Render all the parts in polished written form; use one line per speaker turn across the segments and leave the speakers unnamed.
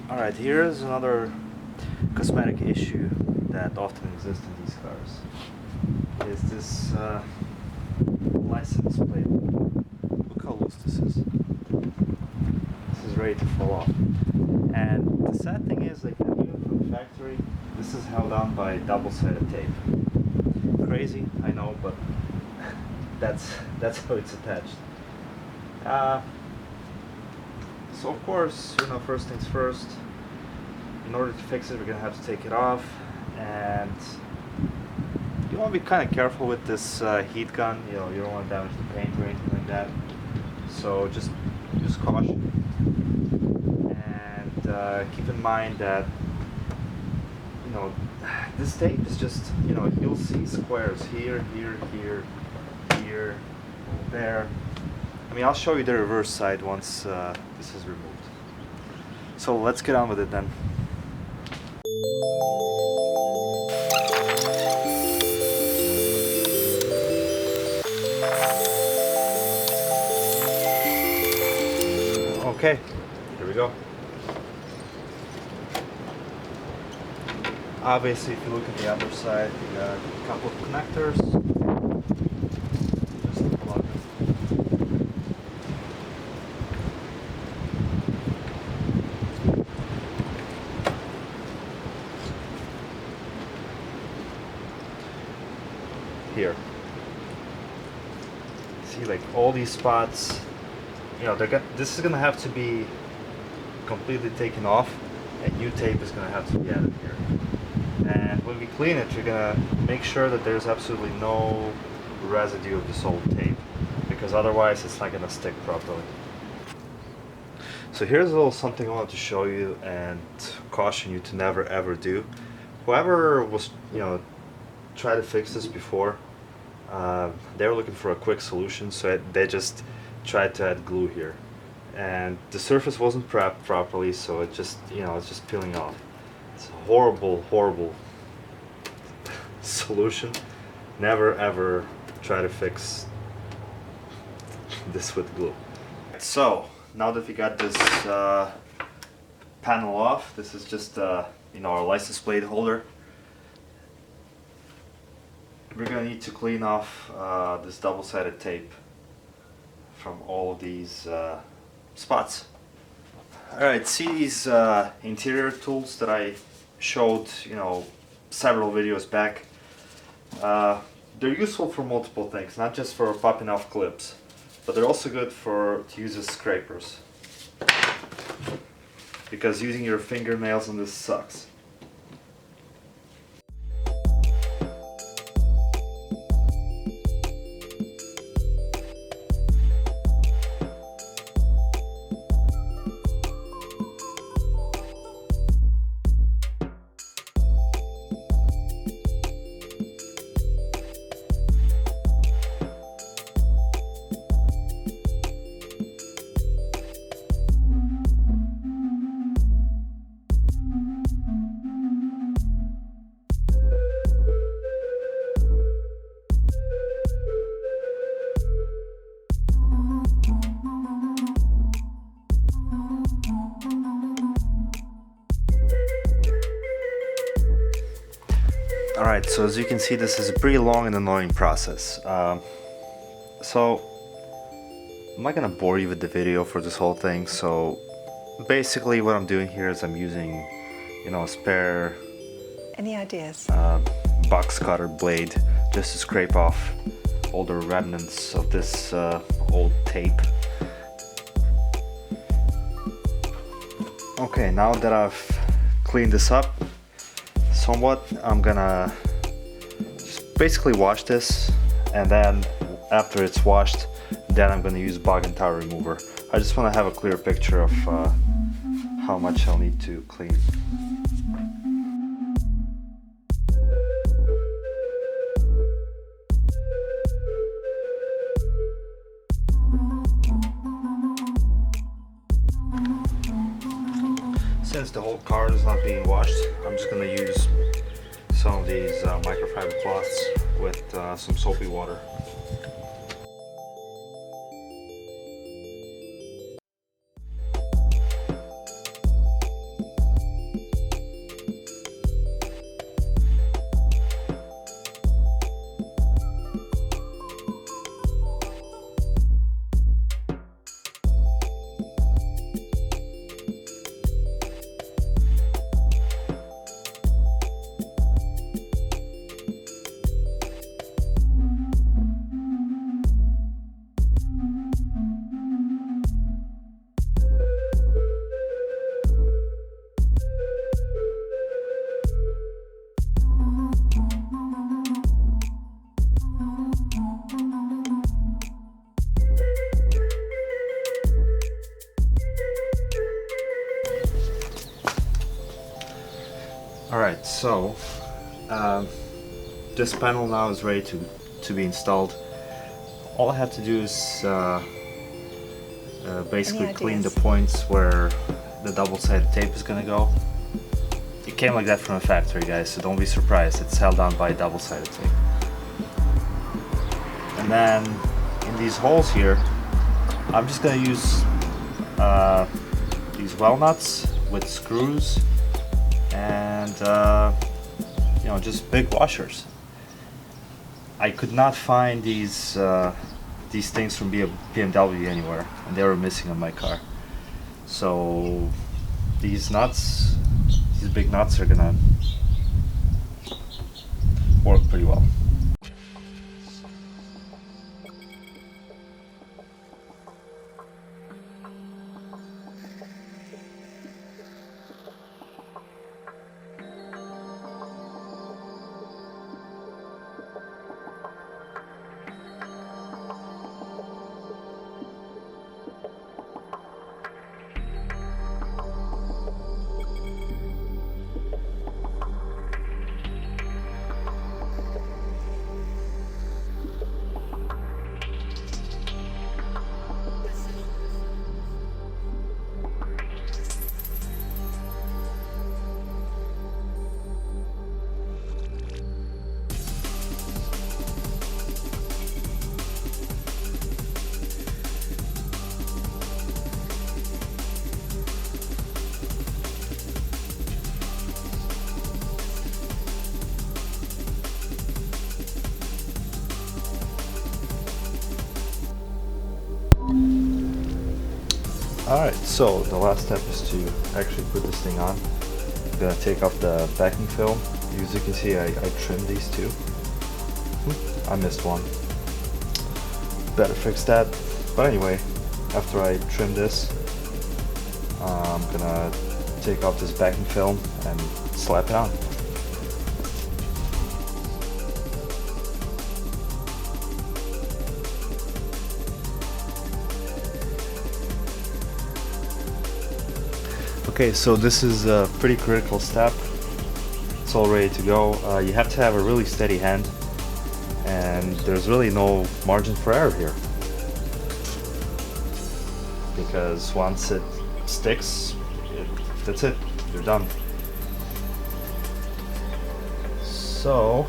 Alright, here's another cosmetic issue that often exists in these cars. Is this license plate. Look how loose this is. This is ready to fall off. And the sad thing is, like, even from the factory, this is held on by double-sided tape. Crazy, I know, but that's how it's attached. So of course, you know, first things first. In order to fix it, we're gonna have to take it off, and you want to be kind of careful with this heat gun. You know, you don't want to damage the paint or anything like that. So just caution, and keep in mind that, you know, this tape is just, you know, you'll see squares here, here, here, here, there. I mean, I'll show you the reverse side once this is removed. So let's get on with it then. Okay, here we go. Obviously, if you look at the other side, you got a couple of connectors. Just plug them. Here. See, like all these spots, you know, this is gonna have to be completely taken off, and new tape is gonna have to be added here. And when we clean it, you're gonna make sure that there's absolutely no residue of this old tape, because otherwise it's not gonna stick properly. So here's a little something I wanted to show you and caution you to never ever do. Whoever was, you know, tried to fix this before, they were looking for a quick solution, so they just tried to add glue here, and the surface wasn't prepped properly, so it just, you know, it's just peeling off. It's a horrible solution. Never ever try to fix this with glue. So now that we got this panel off, this is just you know, our license plate holder. We're gonna need to clean off this double-sided tape from all of these spots. Alright, see these interior tools that I showed, you know, several videos back? They're useful for multiple things, not just for popping off clips, but they're also good to use as scrapers, because using your fingernails on this sucks. Alright, so as you can see, this is a pretty long and annoying process. So I'm not gonna bore you with the video for this whole thing. So basically what I'm doing here is I'm using, you know, a spare
Any ideas?
box cutter blade just to scrape off all the remnants of this old tape. Okay, now that I've cleaned this up somewhat, I'm gonna just basically wash this, and then after it's washed, then I'm gonna use bog and tar remover. I just want to have a clear picture of how much I'll need to clean. Since the whole car is not being washed, I'm just gonna use some of these microfiber cloths with some soapy water. Alright, so this panel now is ready to be installed. All I have to do is basically clean the points where the double-sided tape is gonna go. It came like that from a factory, guys, so don't be surprised. It's held down by double-sided tape. And then in these holes here, I'm just gonna use these well nuts with screws and you know, just big washers. I could not find these things from BMW anywhere, and they were missing on my car. So these nuts, these big nuts, are gonna work pretty well. Alright, so the last step is to actually put this thing on. I'm gonna take off the backing film. As you can see, I trimmed these two. I missed one. Better fix that. But anyway, after I trim this, I'm gonna take off this backing film and slap it on. Okay, so this is a pretty critical step. It's all ready to go. You have to have a really steady hand, and there's really no margin for error here. Because once it sticks, that's it, you're done. So,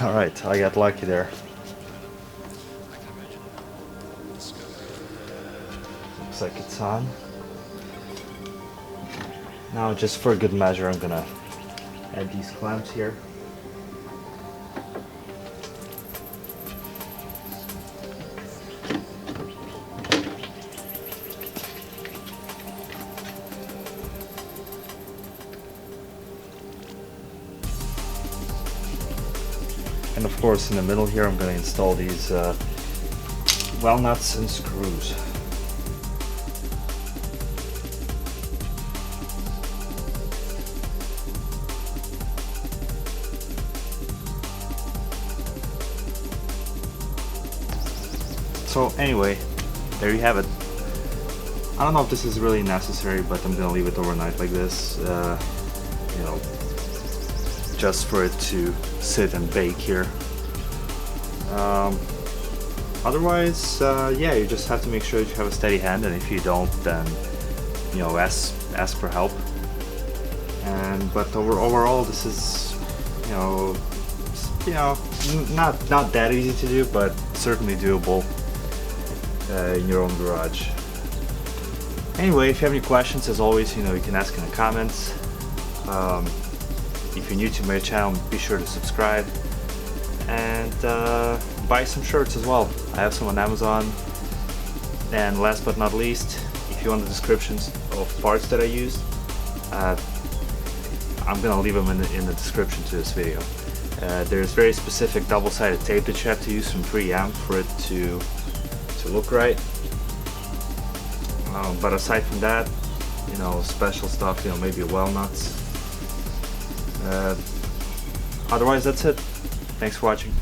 alright, I got lucky there. looks like it's on. Now, just for good measure, I'm gonna add these clamps here. And of course, in the middle here, I'm going to install these well nuts and screws. So anyway, there you have it. I don't know if this is really necessary, but I'm going to leave it overnight like this. You know, just for it to sit and bake here. Otherwise, yeah, you just have to make sure that you have a steady hand, and if you don't, then you know, ask for help. But overall, this is not that easy to do, but certainly doable in your own garage. Anyway, if you have any questions, as always, you can ask in the comments. If you're new to my channel, be sure to subscribe and buy some shirts as well. I have some on Amazon. And last but not least, if you want the descriptions of parts that I used, I'm gonna leave them in the description to this video. There's very specific double-sided tape that you have to use from 3M for it to look right. But aside from that, special stuff, maybe well nuts. Otherwise, that's it. Thanks for watching.